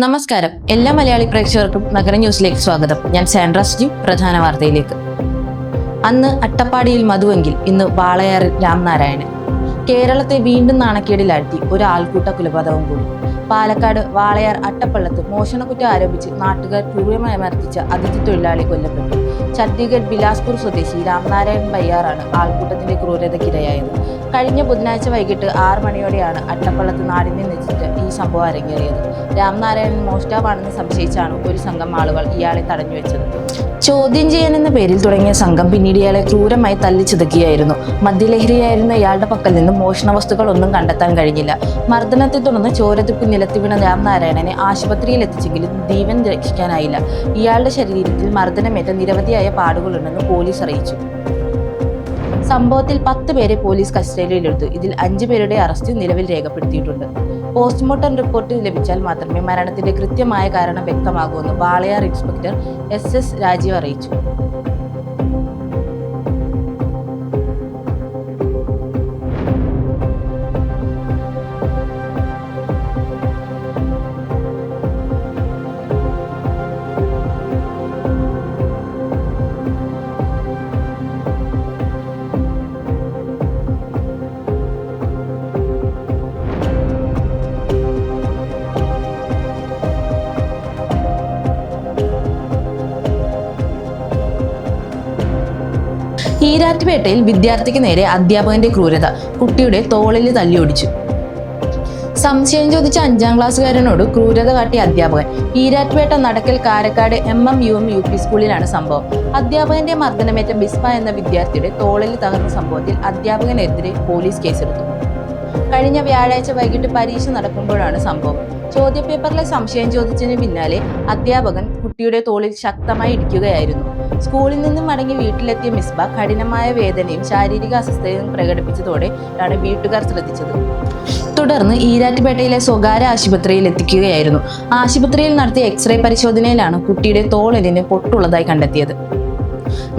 നമസ്കാരം. എല്ലാ മലയാളി പ്രേക്ഷകർക്കും നഗര ന്യൂസിലേക്ക് സ്വാഗതം. ഞാൻ സാൻഡ്ര സജീവ്. പ്രധാന വാർത്തയിലേക്ക്. അന്ന് അട്ടപ്പാടിയിൽ മധുവെങ്കിൽ ഇന്ന് വാളയാറിൽ രാംനാരായണൻ. കേരളത്തെ വീണ്ടും നാണക്കേടിലാഴ്ത്തി ഒരു ആൾക്കൂട്ട കൊലപാതകം കൂടി. പാലക്കാട് വാളയാർ അട്ടപ്പള്ളത്ത് മോഷണക്കുറ്റം ആരോപിച്ച് നാട്ടുകാർ ക്രൂരമായി മർദ്ദിച്ച അതിഥി തൊഴിലാളി കൊല്ലപ്പെട്ടു. ഛത്തീസ്ഗഡ് ബിലാസ്പൂർ സ്വദേശി രാംനാരായൺ ബയ്യാറാണ് ആൾക്കൂട്ടത്തിന്റെ ക്രൂരതയ്ക്കിരയായത്. കഴിഞ്ഞ ബുധനാഴ്ച വൈകിട്ട് 6 മണിയോടെയാണ് അട്ടപ്പള്ളത്ത് നാടിനെ നെച്ചിട്ട് ഈ സംഭവം അരങ്ങേറിയത്. രാംനാരായണൻ മോഷ്ടാവാണെന്ന് സംശയിച്ചാണ് ഒരു സംഘം ആളുകൾ ഇയാളെ തടഞ്ഞുവെച്ചത്. ചോദ്യം ചെയ്യാനെന്ന പേരിൽ തുടങ്ങിയ സംഘം പിന്നീട് ഇയാളെ ക്രൂരമായി തല്ലിച്ചതക്കുകയായിരുന്നു. മദ്യലഹരിയായിരുന്ന ഇയാളുടെ പക്കൽ നിന്നും മോഷണ വസ്തുക്കൾ ഒന്നും കണ്ടെത്താൻ കഴിഞ്ഞില്ല. മർദ്ദനത്തെ തുടർന്ന് ചോരത്തുപ്പി നിലത്ത് വീണ രാംനാരായണനെ ആശുപത്രിയിൽ എത്തിച്ചെങ്കിലും ജീവൻ രക്ഷിക്കാനായില്ല. ഇയാളുടെ ശരീരത്തിൽ മർദ്ദനമേറ്റ നിരവധിയായ പാടുകളുണ്ടെന്ന് പോലീസ് അറിയിച്ചു. സംഭവത്തിൽ 10 പേരെ പോലീസ് കസ്റ്റഡിയിലെടുത്തു. ഇതിൽ 5 പേരുടെ അറസ്റ്റ് നിലവിൽ രേഖപ്പെടുത്തിയിട്ടുണ്ട്. പോസ്റ്റ്മോർട്ടം റിപ്പോർട്ട് ലഭിച്ചാൽ മാത്രമേ മരണത്തിന്റെ കൃത്യമായ കാരണം വ്യക്തമാകൂവെന്ന് വാളയാർ ഇൻസ്പെക്ടർ SS രാജീവ് അറിയിച്ചു. ഈരാറ്റുപേട്ടയിൽ വിദ്യാർത്ഥിക്ക് നേരെ അധ്യാപകന്റെ ക്രൂരത. കുട്ടിയുടെ തോളിൽ തല്ലിയൊടിച്ചു. സംശയം ചോദിച്ച 5ാം ക്ലാസ്സുകാരനോട് ക്രൂരത കാട്ടിയ അധ്യാപകൻ. ഈരാറ്റുപേട്ട നടക്കൽ കാരക്കാട് MM UP സ്കൂളിലാണ് സംഭവം. അധ്യാപകന്റെ മർദ്ദനമേറ്റ ബിസ്മ എന്ന വിദ്യാർത്ഥിയുടെ തോളിൽ തകർന്ന സംഭവത്തിൽ അധ്യാപകനെതിരെ പോലീസ് കേസെടുത്തു. കഴിഞ്ഞ വ്യാഴാഴ്ച വൈകിട്ട് പരീക്ഷ നടക്കുമ്പോഴാണ് സംഭവം. ചോദ്യപേപ്പറിലെ സംശയം ചോദിച്ചതിന് പിന്നാലെ അധ്യാപകൻ കുട്ടിയുടെ തോളിൽ ശക്തമായി ഇടിക്കുകയായിരുന്നു. സ്കൂളിൽ നിന്നും മടങ്ങി വീട്ടിലെത്തിയ മിസ്ബ കഠിനമായ വേദനയും ശാരീരിക അസ്വസ്ഥതയും പ്രകടിപ്പിച്ചതോടെയാണ് വീട്ടുകാർ ശ്രദ്ധിച്ചത്. തുടർന്ന് ഈരാറ്റുപേട്ടയിലെ സ്വകാര്യ ആശുപത്രിയിൽ എത്തിക്കുകയായിരുന്നു. ആശുപത്രിയിൽ നടത്തിയ എക്സ്റേ പരിശോധനയിലാണ് കുട്ടിയുടെ തോളിന് പൊട്ടുള്ളതായി കണ്ടെത്തിയത്.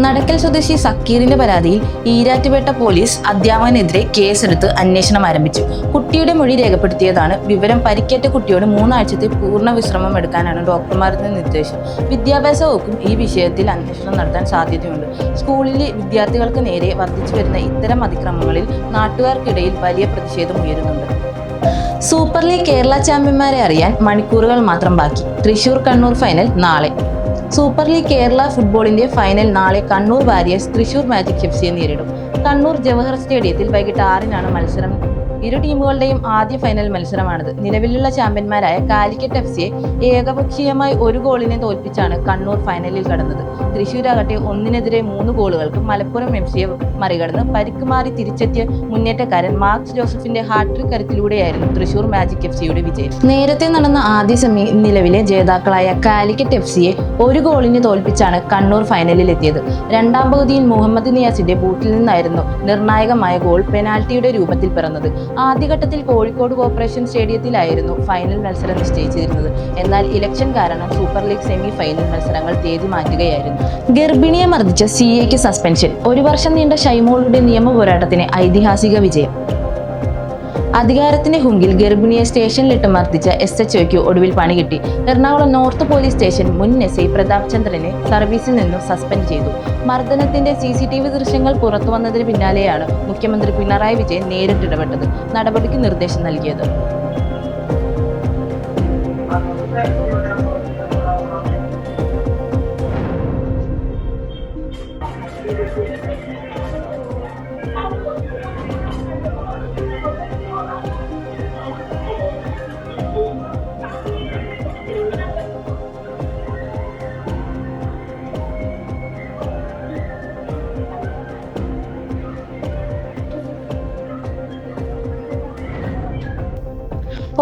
നടക്കൽ സ്വദേശി സക്കീറിന്റെ പരാതിയിൽ ഈരാറ്റുപേട്ട പോലീസ് അധ്യാപകനെതിരെ കേസെടുത്ത് അന്വേഷണം ആരംഭിച്ചു. കുട്ടിയുടെ മൊഴി രേഖപ്പെടുത്തിയതാണ് വിവരം. പരിക്കേറ്റ കുട്ടിയോട് 3 ആഴ്ചത്തെ പൂർണ്ണ വിശ്രമം എടുക്കാനാണ് ഡോക്ടർമാരുടെ നിർദ്ദേശം. വിദ്യാഭ്യാസ വകുപ്പും ഈ വിഷയത്തിൽ അന്വേഷണം നടത്താൻ സാധ്യതയുണ്ട്. സ്കൂളിലെ വിദ്യാർത്ഥികൾക്ക് നേരെ വർദ്ധിച്ചു വരുന്ന ഇത്തരം അതിക്രമങ്ങളിൽ നാട്ടുകാർക്കിടയിൽ വലിയ പ്രതിഷേധം ഉയരുന്നുണ്ട്. സൂപ്പർ ലീഗ് കേരള ചാമ്പ്യന്മാരെ അറിയാൻ മണിക്കൂറുകൾ മാത്രം ബാക്കി. തൃശൂർ കണ്ണൂർ ഫൈനൽ നാളെ. സൂപ്പർ ലീഗ് കേരള ഫുട്ബോളിന്റെ ഫൈനൽ നാളെ കണ്ണൂർ വാരിയേഴ്സ് തൃശൂർ മാജിക് FCയെ നേരിടും. കണ്ണൂർ ജവഹർ സ്റ്റേഡിയത്തിൽ വൈകിട്ട് 6-നാണ് മത്സരം. ഇരു ടീമുകളുടെയും ആദ്യ ഫൈനൽ മത്സരമാണിത്. നിലവിലുള്ള ചാമ്പ്യന്മാരായ കാലിക്കറ്റ് FCയെ ഏകപക്ഷീയമായി 1 ഗോളിനെ തോൽപ്പിച്ചാണ് കണ്ണൂർ ഫൈനലിൽ കടന്നത്. തൃശൂരാകട്ടെ 1-നെതിരെ 3 ഗോളുകൾക്ക് മലപ്പുറം FCയെ മറികടന്ന് പരിക്ക് മാറി തിരിച്ചെത്തിയ മുന്നേറ്റക്കാരൻ മാർക്സ് ജോസഫിന്റെ ഹാട്രിക് കരുത്തിലൂടെയായിരുന്നു തൃശൂർ മാജിക് FCയുടെ വിജയം. നേരത്തെ നടന്ന ആദ്യ സെമി നിലവിലെ ജേതാക്കളായ കാലിക്കറ്റ് FCയെ 1 ഗോളിന് തോൽപ്പിച്ചാണ് കണ്ണൂർ ഫൈനലിൽ എത്തിയത്. 2ാം പകുതിയിൽ മുഹമ്മദ് നിയാസിന്റെ ബൂട്ടിൽ നിന്നായിരുന്നു നിർണായകമായ ഗോൾ പെനാൽറ്റിയുടെ രൂപത്തിൽ പിറന്നത്. ആദ്യഘട്ടത്തിൽ കോഴിക്കോട് കോർപ്പറേഷൻ സ്റ്റേഡിയത്തിലായിരുന്നു ഫൈനൽ മത്സരം നിശ്ചയിച്ചിരുന്നത്. എന്നാൽ ഇലക്ഷൻ കാരണം സൂപ്പർ ലീഗ് സെമി ഫൈനൽ മത്സരങ്ങൾ തീയതി മാറ്റുകയായിരുന്നു. ഗർഭിണിയെ മർദ്ദിച്ച CAക്ക് സസ്പെൻഷൻ. 1 വർഷം നീണ്ട ഷൈമോളുടെ നിയമ പോരാട്ടത്തിന് ഐതിഹാസിക വിജയം. അധികാരത്തിന്റെ ഹുങ്കിൽ ഗർഭിണിയെ സ്റ്റേഷനിലിട്ട് മർദ്ദിച്ച SHOയ്ക്ക് ഒടുവിൽ പണി കിട്ടി. എറണാകുളം നോർത്ത് പോലീസ് സ്റ്റേഷൻ മുൻ SI പ്രതാപ് ചന്ദ്രനെ സർവീസിൽ നിന്നും സസ്പെൻഡ് ചെയ്തു. മർദ്ദനത്തിന്റെ CCTV ദൃശ്യങ്ങൾ പുറത്തു വന്നതിന് പിന്നാലെയാണ് മുഖ്യമന്ത്രി പിണറായി വിജയൻ നേരിട്ടിടപെട്ടത്. നടപടിക്ക് നിർദ്ദേശം നൽകിയത്.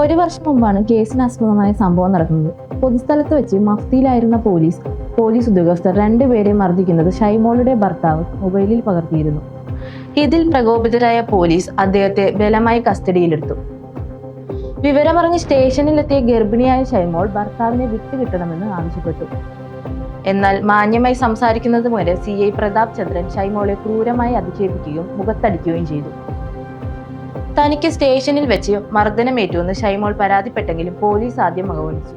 ഒരു വർഷം മുമ്പാണ് കേസിനാസ്പദമായ സംഭവം നടക്കുന്നത്. പൊതുസ്ഥലത്ത് വെച്ച് മഫ്തിയിലായിരുന്ന പോലീസ് ഉദ്യോഗസ്ഥർ 2 പേരെ മർദ്ദിക്കുന്നത് ഷൈമോളുടെ ഭർത്താവ് മൊബൈലിൽ പകർത്തിയിരുന്നു. ഇതിൽ പ്രകോപിതരായ പോലീസ് അദ്ദേഹത്തെ ബലമായി കസ്റ്റഡിയിലെടുത്തു. വിവരമറിഞ്ഞ് സ്റ്റേഷനിലെത്തിയ ഗർഭിണിയായ ഷൈമോൾ ഭർത്താവിനെ വിട്ടുകിട്ടണമെന്ന് ആവശ്യപ്പെട്ടു. എന്നാൽ മാന്യമായി സംസാരിക്കുന്നത് മൂലം CI പ്രതാപ് ചന്ദ്രൻ ഷൈമോളെ ക്രൂരമായി അധിക്ഷേപിക്കുകയും മുഖത്തടിക്കുകയും ചെയ്തു. തനിക്ക് സ്റ്റേഷനിൽ വെച്ച് മർദ്ദനമേറ്റുവെന്ന് ഷൈമോൾ പരാതിപ്പെട്ടെങ്കിലും പോലീസ് ആദ്യം അവഗണിച്ചു.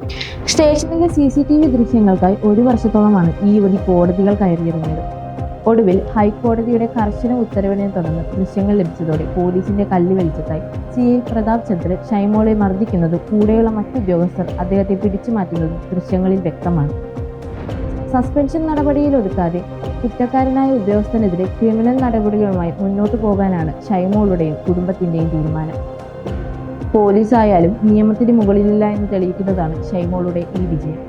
സ്റ്റേഷനിലെ CCTV ദൃശ്യങ്ങൾക്കായി 1 വർഷത്തോളമാണ് ഈ യുവതി കോടതികൾ കയറിയിറങ്ങിയത്. ഒടുവിൽ ഹൈക്കോടതിയുടെ കർശന ഉത്തരവിനെ തുടർന്ന് ദൃശ്യങ്ങൾ ലഭിച്ചതോടെ പോലീസിന്റെ കല്ല് വെളിച്ചത്തായി. CI പ്രതാപ് ചന്ദ്ര ഷൈമോളെ മർദ്ദിക്കുന്നതും കൂടെയുള്ള മറ്റു ഉദ്യോഗസ്ഥർ അദ്ദേഹത്തെ പിടിച്ചു മാറ്റുന്നതും ദൃശ്യങ്ങളിൽ വ്യക്തമാണ്. സസ്പെൻഷൻ നടപടിയിൽ ഒതുക്കാതെ കുറ്റക്കാരനായ ഉദ്യോഗസ്ഥനെതിരെ ക്രിമിനൽ നടപടികളുമായി മുന്നോട്ടു പോകാനാണ് ഷൈമോളുടെയും കുടുംബത്തിന്റെയും തീരുമാനം. പോലീസായാലും നിയമത്തിന് മുകളിലില്ല എന്ന് തെളിയിക്കുന്നതാണ് ഷൈമോളുടെ ഈ വിജയം.